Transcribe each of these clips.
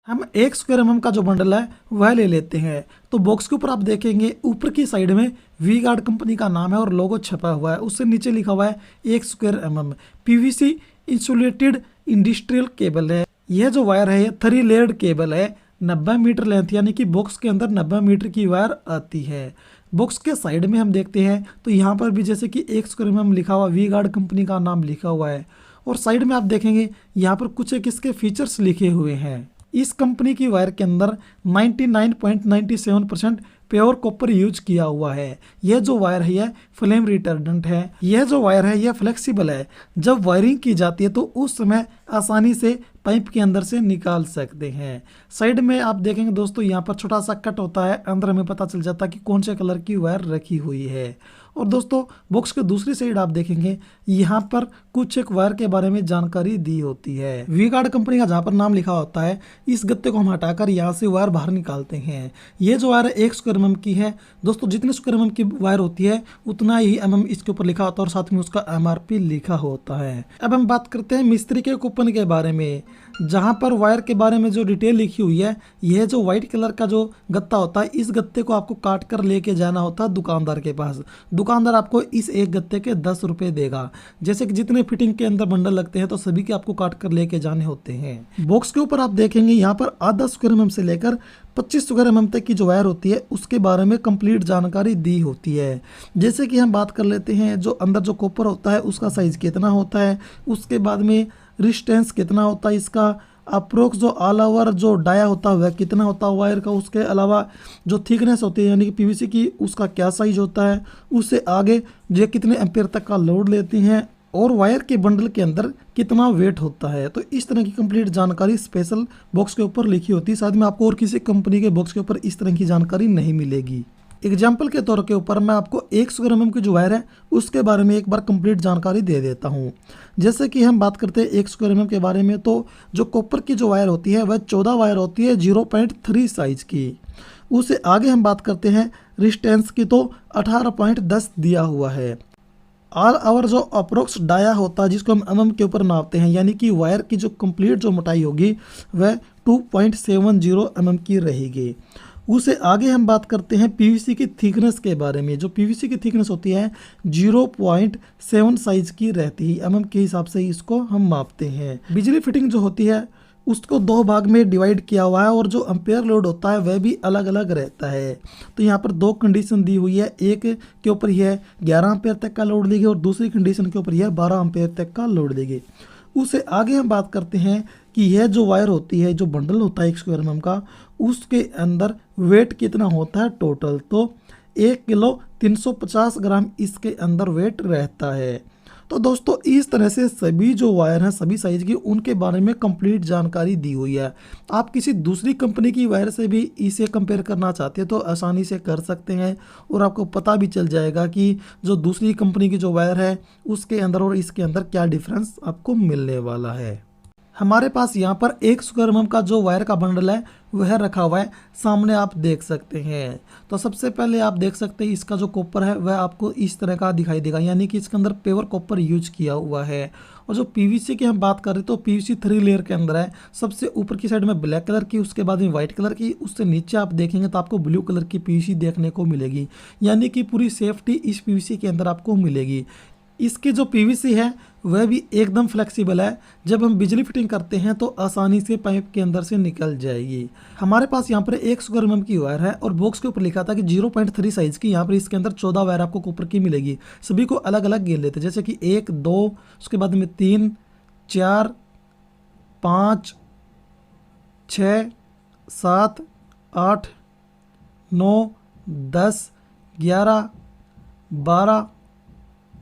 हम 1 स्क्वायर का जो बंडल है वह ले लेते हैं। तो बॉक्स के ऊपर आप देखेंगे ऊपर की साइड में वी गार्ड कंपनी का नाम है और लोगो छपा हुआ है। उससे नीचे लिखा हुआ है 1 square PVC insulated industrial cable है। यह जो वायर है ये 3 लेयर्ड केबल है। 90 मीटर लेंथ यानी कि बॉक्स के अंदर 90 मीटर की वायर आती है। बॉक्स के साइड में हम देखते हैं तो यहाँ पर भी जैसे कि 1 स्क्वायर लिखा हुआ वी गार्ड कंपनी का नाम लिखा हुआ है। और साइड में आप देखेंगे यहाँ पर कुछ एक इसके फीचर्स लिखे हुए हैं। इस कंपनी की वायर के अंदर 99.97% प्योर कॉपर यूज किया हुआ है। यह जो वायर है यह फ्लेम रिटर्डेंट है। यह जो वायर है यह फ्लेक्सिबल है। जब वायरिंग की जाती है तो उस समय आसानी से पाइप के अंदर से निकाल सकते हैं। साइड में आप देखेंगे दोस्तों यहाँ पर छोटा सा कट होता है, अंदर हमें पता चल जाता है कि कौन से कलर की वायर रखी हुई है। और दोस्तों बॉक्स के दूसरी साइड आप देखेंगे यहाँ पर कुछ एक वायर के बारे में जानकारी दी होती है। वी गार्ड कंपनी का जहाँ पर नाम लिखा होता है इस गत्ते को हम हटाकर यहाँ से वायर बाहर निकालते हैं। ये जो वायर 1 स्क्वायर की है दोस्तों, जितने स्क्वायर की वायर होती है उतना ही इसके ऊपर लिखा होता है और साथ में उसका MRP लिखा होता है। अब हम बात करते हैं मिस्त्री के कूपन के बारे में, जहाँ पर वायर के बारे में जो डिटेल लिखी हुई है। यह जो व्हाइट कलर का जो गत्ता होता है इस गत्ते को आपको काट कर लेके जाना होता है दुकानदार के पास। दुकानदार आपको इस एक गत्ते के 10 रुपए देगा। जैसे कि जितने फिटिंग के अंदर बंडल लगते हैं तो सभी के आपको काट कर लेके जाने होते हैं। बॉक्स के ऊपर आप देखेंगे यहाँ पर आधा स्क्वायर से लेकर 25 स्क्वायर तक की जो वायर होती है उसके बारे में कंप्लीट जानकारी दी होती है। जैसे कि हम बात कर लेते हैं जो अंदर जो कॉपर होता है उसका साइज कितना होता है, उसके बाद में रिस्टेंस कितना होता है, इसका अप्रोक्स जो ऑल ओवर जो डाया होता है कितना होता है वायर का, उसके अलावा जो थिकनेस होती है यानी कि पीवीसी की उसका क्या साइज होता है, उससे आगे ये कितने एम्पेयर तक का लोड लेती हैं और वायर के बंडल के अंदर कितना वेट होता है। तो इस तरह की कंप्लीट जानकारी स्पेशल बॉक्स के ऊपर लिखी होती है। साथ में आपको और किसी कंपनी के बॉक्स के ऊपर इस तरह की जानकारी नहीं मिलेगी। एग्जाम्पल के तौर के ऊपर मैं आपको 1 स्क्वायर की जो वायर है उसके बारे में एक बार कंप्लीट जानकारी दे देता हूँ। जैसे कि हम बात करते हैं 1 स्क्वायर के बारे में, तो जो कॉपर की जो वायर होती है वह 14 वायर होती है 0.3 साइज की। उससे आगे हम बात करते हैं रिस्टेंस की, तो 18.10 दिया हुआ है। ऑल ओवर जो अप्रोक्स डाया होता है जिसको हम के ऊपर नापते हैं, यानी कि वायर की जो कंप्लीट जो मोटाई होगी वह 2.70 की रहेगी। उससे आगे हम बात करते हैं पीवीसी की थिकनेस के बारे में। जो पीवीसी की थिकनेस होती है 0.7 साइज की रहती है। के हिसाब से इसको हम मापते हैं। बिजली फिटिंग जो होती है उसको 2 भाग में डिवाइड किया हुआ है और जो एम्पेयर लोड होता है वह भी अलग अलग रहता है। तो यहाँ पर 2 कंडीशन दी हुई है। एक के ऊपर यह 11 एम्पेयर तक का लोड देगी और दूसरी कंडीशन के ऊपर यह 12 एम्पेयर तक का लोड देगी। उससे आगे हम बात करते हैं कि यह जो वायर होती है, जो बंडल होता है 1 स्क्वायर का, उसके अंदर वेट कितना होता है टोटल, तो 1 किलो 350 ग्राम इसके अंदर वेट रहता है। तो दोस्तों इस तरह से सभी जो वायर हैं सभी साइज की उनके बारे में कंप्लीट जानकारी दी हुई है। आप किसी दूसरी कंपनी की वायर से भी इसे कंपेयर करना चाहते हैं तो आसानी से कर सकते हैं और आपको पता भी चल जाएगा कि जो दूसरी कंपनी की जो वायर है उसके अंदर और इसके अंदर क्या डिफरेंस आपको मिलने वाला है। हमारे पास यहाँ पर 1 स्क्वायर का जो वायर का बंडल है वह रखा हुआ है, सामने आप देख सकते हैं। तो सबसे पहले आप देख सकते हैं इसका जो कॉपर है वह आपको इस तरह का दिखाई देगा, यानी कि इसके अंदर प्योर कॉपर यूज किया हुआ है। और जो पीवीसी की हम बात कर रहे हैं तो पीवीसी 3 लेयर के अंदर है। सबसे ऊपर की साइड में ब्लैक कलर की, उसके बाद में व्हाइट कलर की, उससे नीचे आप देखेंगे तो आपको ब्लू कलर की पीवीसी देखने को मिलेगी, यानी कि पूरी सेफ्टी इस पीवीसी के अंदर आपको मिलेगी। इसकी जो पीवीसी है वह भी एकदम फ्लेक्सिबल है। जब हम बिजली फिटिंग करते हैं तो आसानी से पाइप के अंदर से निकल जाएगी। हमारे पास यहाँ पर 1 स्क्वायर की वायर है और बॉक्स के ऊपर लिखा था कि 0.3 साइज की। यहाँ पर इसके अंदर 14 वायर आपको कॉपर की मिलेगी। सभी को अलग अलग गिन लेते हैं, जैसे कि 1 2, उसके बाद में 3 4 5 6 7 8 9 10 11 12,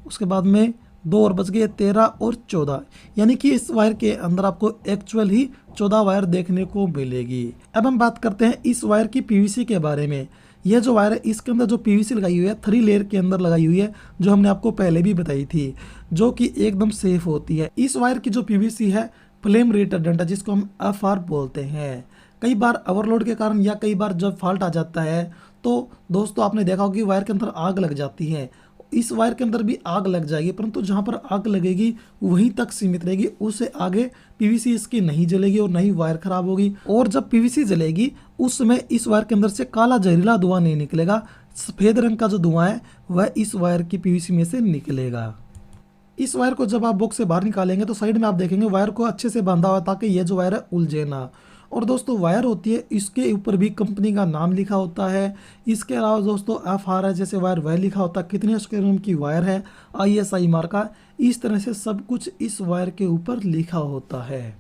उसके बाद में 2 और बच गए 13 और 14, यानी कि इस वायर के अंदर आपको एक्चुअल ही 14 वायर देखने को मिलेगी। अब हम बात करते हैं इस वायर की पीवीसी के बारे में। यह जो वायर है इसके अंदर जो पीवीसी लगाई हुई है 3 लेयर के अंदर लगाई हुई है, जो हमने आपको पहले भी बताई थी, जो कि एकदम सेफ होती है। इस वायर की जो पीवीसी है फ्लेम रिटर्डेंट है, जिसको हम FR बोलते हैं। कई बार ओवरलोड के कारण या कई बार जब फॉल्ट आ जाता है तो दोस्तों आपने देखा होगा कि वायर के अंदर आग लग जाती है इस वायर के अंदर भी आग लग जाएगी, परंतु जहाँ पर आग लगेगी वहीं तक सीमित रहेगी, उससे आगे पीवीसी इसकी नहीं जलेगी और नहीं वायर खराब होगी। और जब पीवीसी जलेगी उस समय इस वायर के अंदर से काला जहरीला धुआं नहीं निकलेगा, सफ़ेद रंग का जो धुआं है वह इस वायर की पीवीसी में से निकलेगा। इस वायर को जब आप बॉक्स से बाहर निकालेंगे तो साइड में आप देखेंगे वायर को अच्छे से बांधा हुआ ताकि यह जो वायर है उलझे ना। और दोस्तों वायर होती है, इसके ऊपर भी कंपनी का नाम लिखा होता है। इसके अलावा दोस्तों FR जैसे वायर वह लिखा होता है, कितने स्क्वायर की वायर है, ISI मार्का, इस तरह से सब कुछ इस वायर के ऊपर लिखा होता है।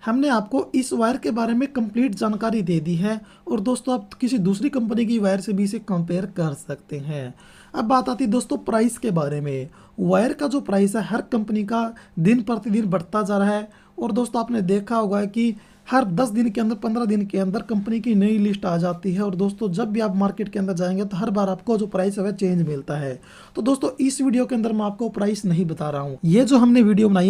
हमने आपको इस वायर के बारे में कंप्लीट जानकारी दे दी है और दोस्तों आप किसी दूसरी कंपनी की वायर से भी इसे कंपेयर कर सकते हैं। अब बात आती है दोस्तों प्राइस के बारे में। वायर का जो प्राइस है हर कंपनी का दिन प्रतिदिन बढ़ता जा रहा है और दोस्तों आपने देखा होगा कि हर 10 दिन के अंदर 15 दिन के अंदर कंपनी की नई लिस्ट आ जाती है। और दोस्तों जब भी आप मार्केट के अंदर जाएंगे तो हर बार आपको जो प्राइस है वह चेंज मिलता है। तो दोस्तों इस वीडियो के अंदर मैं आपको प्राइस नहीं बता रहा हूँ, ये जो हमने वीडियो बनाई